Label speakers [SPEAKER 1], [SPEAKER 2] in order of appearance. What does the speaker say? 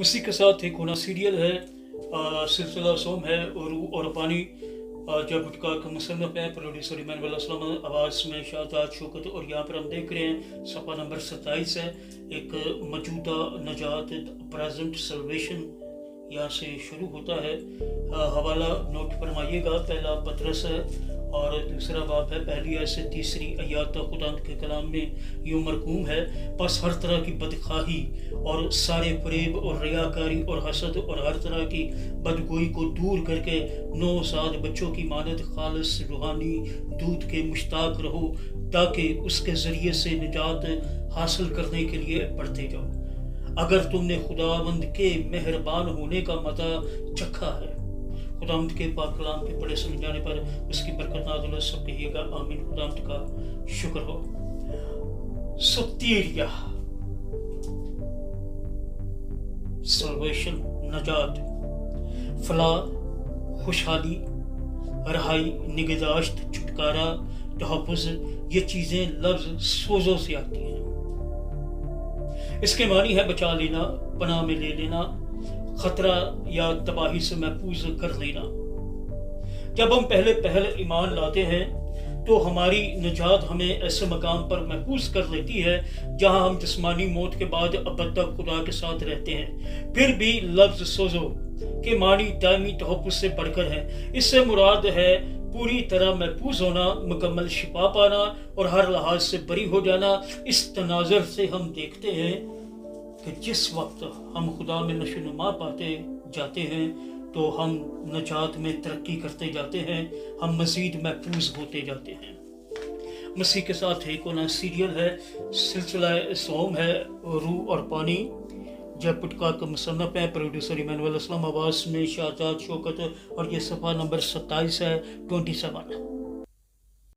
[SPEAKER 1] उसी के साथ एक होना सीरियल है, सिलसिला सोम है रूह और पानी। जब गुटका का मुसन्नफ है, प्रोड्यूसर इमानुअल असलम, आवाज़ में शाहजाद शौकत। और यहाँ पर हम देख रहे हैं सफ़ा नंबर 27 है, एक मौजूदा नजात प्रेजेंट सल्वेशन यहाँ से शुरू होता है। हवाला नोट फरमाइएगा, पहला पतरस है और दूसरा बाब है, पहली आयत से तीसरी आयत तक खुदा के कलाम में यूं मरकूम है, बस हर तरह की बदखाही और सारे फरेब और रियाकारी और हसद और हर तरह की बदगोई को दूर करके नौज़ाद बच्चों की मानद खालिस रूहानी दूध के मुश्ताक रहो, ताकि उसके ज़रिए से निजात हासिल करने के लिए बढ़ते जाओ। अगर तुमने खुदावंद के मेहरबान होने का मज़ा चखा है। खुदावंद के पाक कलाम के पढ़े सुन जाने पर उसकी बरकत नाज़िल हो, सब कहिएगा आमीन। खुदावंद का शुक्र हो। सुत्तीरिया सल्वेशन, नजात, फलाह, खुशहाली, रहाई, निगहदाश्त, छुटकारा, तहफ़्फ़ुज़, ये चीज़ें लफ्ज़ सोज़ों से आती हैं। इसके मानी है बचा लेना, पनाह में ले लेना, खतरा या तबाही से महफूज कर लेना। जब हम पहले ईमान लाते हैं तो हमारी निजात हमें ऐसे मकाम पर महफूज कर लेती है जहां हम जिस्मानी मौत के बाद अबद तक खुदा के साथ रहते हैं। फिर भी लफ्ज सोजो के मानी दायमी तहफ़्फ़ुज़ से बढ़कर है। इससे मुराद है पूरी तरह महफूज होना, मुकम्मल शिफा पाना और हर लिहाज से बरी हो जाना। इस तनाज़र से हम देखते हैं कि जिस वक्त हम खुदा में नशोनुमा पाते जाते हैं तो हम नजात में तरक्की करते जाते हैं, हम मज़ीद महफूज होते जाते हैं। मसीह के साथ एक होना सीरियल है, सिलसिला सोम है रूह और पानी। जब गुटका का मुसन्नफ है, प्रोड्यूसर इमानुअल असलम, आवाज़ में शाहजाद शौकत। और ये सफ़ा नंबर 27 है, 27।